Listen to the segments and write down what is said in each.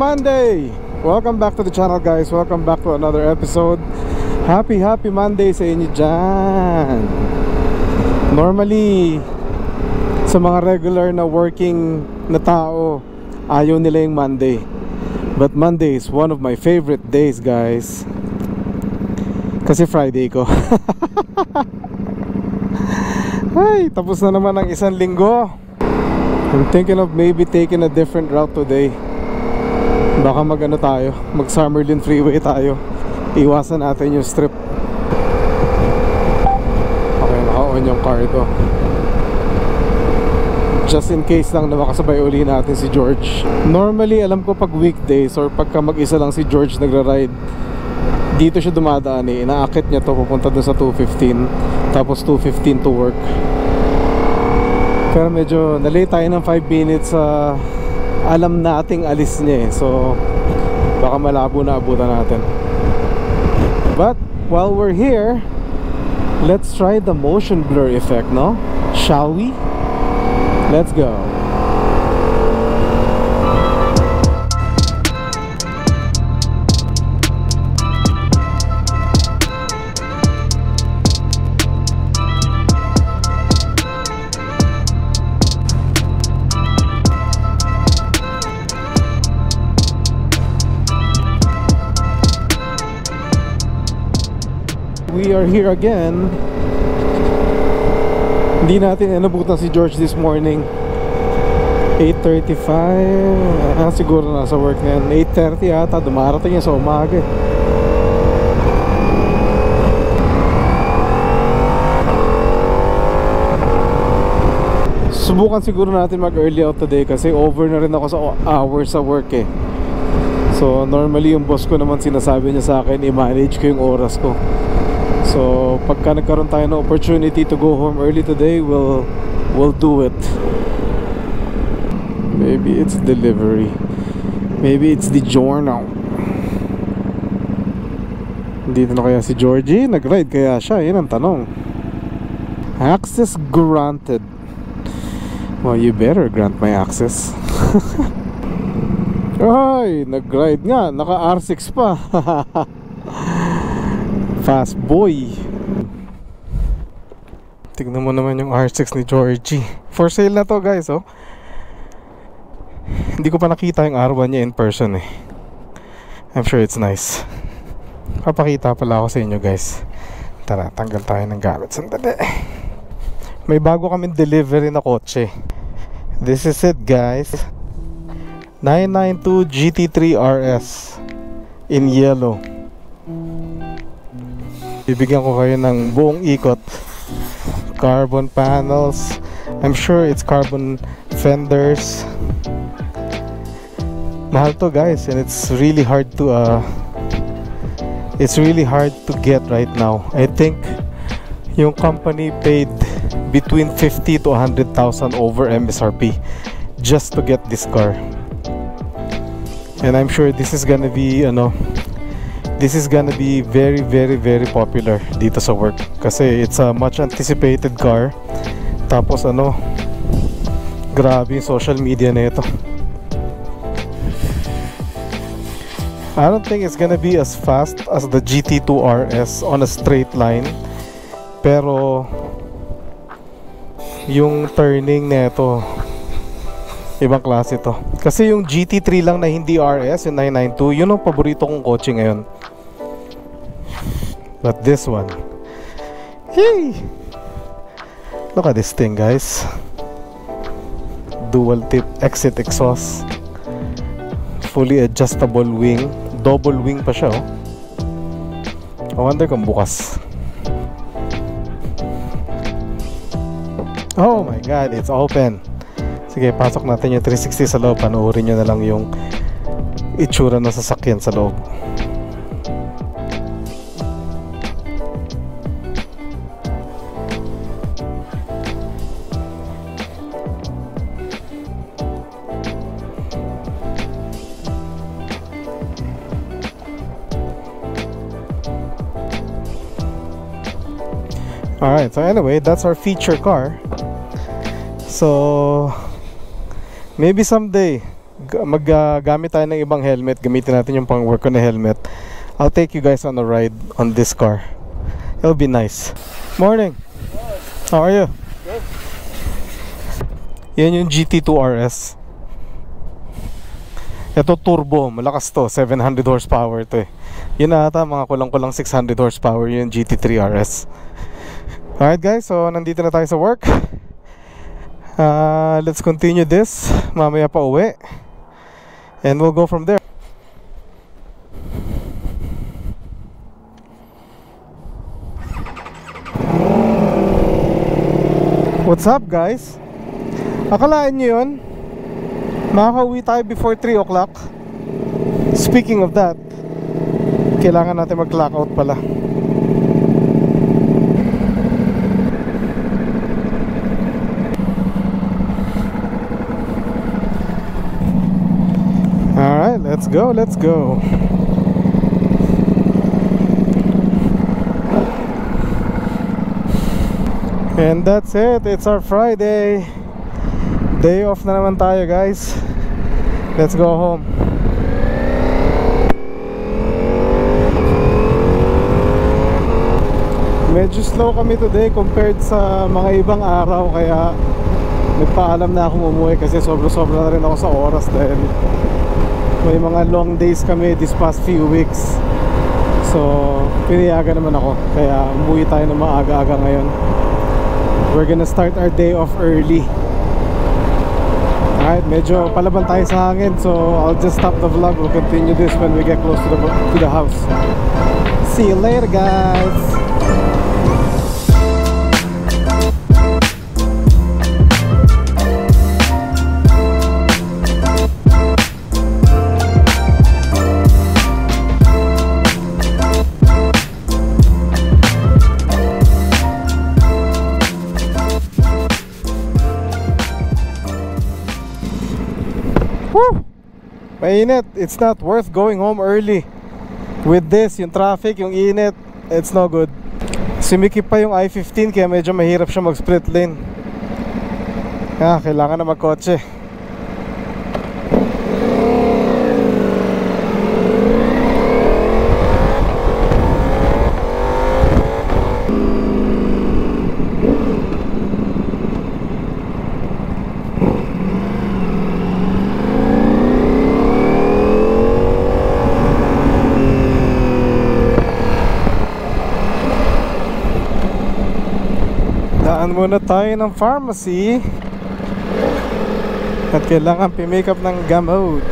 Monday! Welcome back to the channel, guys. Welcome back to another episode. Happy Monday sa inyo dyan. Normally, sa mga regular na working na tao, ayaw nila yung Monday. But Monday is one of my favorite days, guys. Kasi Friday ko. Ay, tapos na naman ang isang linggo. I'm thinking of maybe taking a different route today. Baka mag Summerlin Freeway tayo. Iwasan natin yung strip. Okay, naka-on yung car ito. Just in case lang na makasabay uli natin si George. Normally, alam ko pag weekdays or pagka mag-isa lang si George nagra-ride, dito siya dumadaan eh. Inaakit niya to pupunta dun sa 215. Tapos 215 to work. Pero medyo nalate tayo ng 5 minutes sa alam nating alis niya eh. So baka malabo na abutan natin. But while we're here, let's try the motion blur effect, no? Shall we? Let's go. We are here again. Hindi natin inabutan si George this morning. 8:35. Siguro nasa work na yan. 8:30 ata. Dumarating yan sa umaga. Subukan siguro natin mag early out today kasi over na rin ako sa hours sa work eh. So normally yung boss ko naman sinasabi niya sa akin i-manage ko yung oras ko. So pagka nagkaroon tayo ng opportunity to go home early today, we'll do it. Maybe it's delivery. Maybe it's the journal. Dito na kaya si Georgie? Nag-ride kaya siya? Yan ang tanong. Access granted. Well, you better grant my access. Ay, nag-ride nga. Naka R6 pa. Fast boy. Tignan mo naman yung R6 ni Georgie. For sale na to, guys, oh. Hindi ko pa nakita yung R1 niya in person eh. I'm sure it's nice. Papakita pala ako sa inyo, guys. Tara, tanggal tayo ng gamit. Sandali. May bago kaming delivery na kotse. This is it, guys. 992 GT3 RS in yellow. Bibigyan ko kayo ng buong ikot. Carbon panels. I'm sure it's carbon fenders. Mahal to, guys, and it's really hard to get right now. I think yung company paid between 50 to 100,000 over MSRP just to get this car. And I'm sure this is gonna be very popular dito sa work kasi it's a much anticipated car. Tapos grabe yung social media na ito. I don't think it's gonna be as fast as the GT2 RS on a straight line, pero yung turning na ito ibang klase to. Kasi yung GT3 lang na hindi RS, yung 992, yun ang paborito kong kotse ngayon. But this one, hey, look at this thing, guys. Dual tip exit exhaust, fully adjustable wing, double wing pa siya, oh. I wonder kung bukas. Oh my god, it's open. Sige, pasok natin yung 360 sa loob. Panoorin nyo na lang yung itsura ng sasakyan sa loob. Alright, so anyway, that's our feature car. So maybe someday Gamit tayo ng ibang helmet. Gamitin natin yung pang work ko na helmet. I'll take you guys on a ride on this car. It'll be nice. Morning. How are you? Good. Yan yung GT2 RS. Ito turbo, malakas to, 700 horsepower to eh. Yun na ata, mga kulang-kulang 600 horsepower yung GT3 RS. Alright guys, so nandito na tayo sa work. Let's continue this. Mamaya pa uwi. And we'll go from there. What's up guys? Akalaan nyo yun? Makaka-uwi tayo before 3 o'clock. Speaking of that, kailangan natin mag-clock out pala. Alright, let's go, let's go. And that's it, it's our Friday. Day off na naman tayo guys. Let's go home. Medyo slow kami today compared sa mga ibang araw, kaya nagpaalam na akong umuwi kasi sobra-sobra na rin ako sa oras dahil may mga long days kami this past few weeks. So pinayagan naman ako, kaya umuwi tayo ng maaga-aga ngayon. We're gonna start our day off early. Alright, medyo palaban tayo sa hangin, so I'll just stop the vlog. We'll continue this when we get close to the house. See you later guys. Woo! Mainit. It's not worth going home early. With this, yung traffic, yung init, it's no good. Sumikip pa yung I-15 kaya medyo mahirap siya mag-split lane. Kailangan na magkotse. Daan muna tayo ng pharmacy at kailangan pi-make up ng gamot.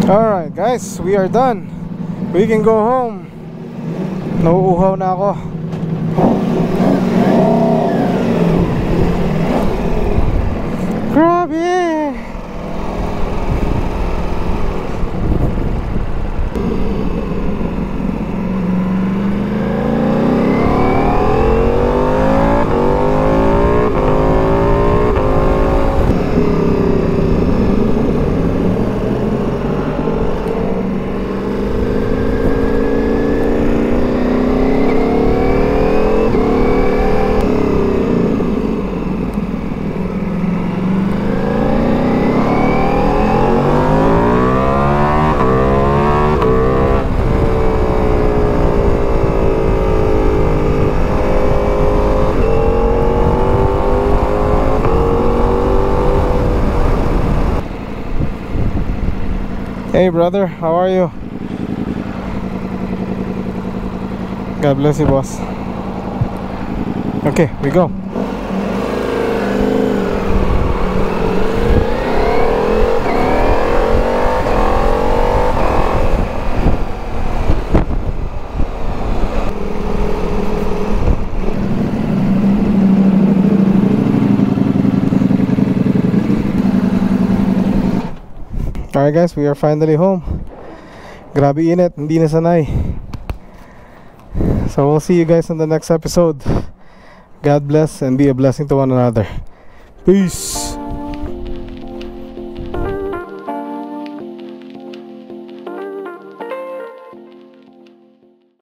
Alright guys, we are done. We can go home. Nauuhaw na ako. Grabe! Hey brother, how are you? God bless you, boss. Okay, we go. Alright guys, we are finally home. Grabe init, hindi na sanay. So we'll see you guys on the next episode. God bless and be a blessing to one another. Peace.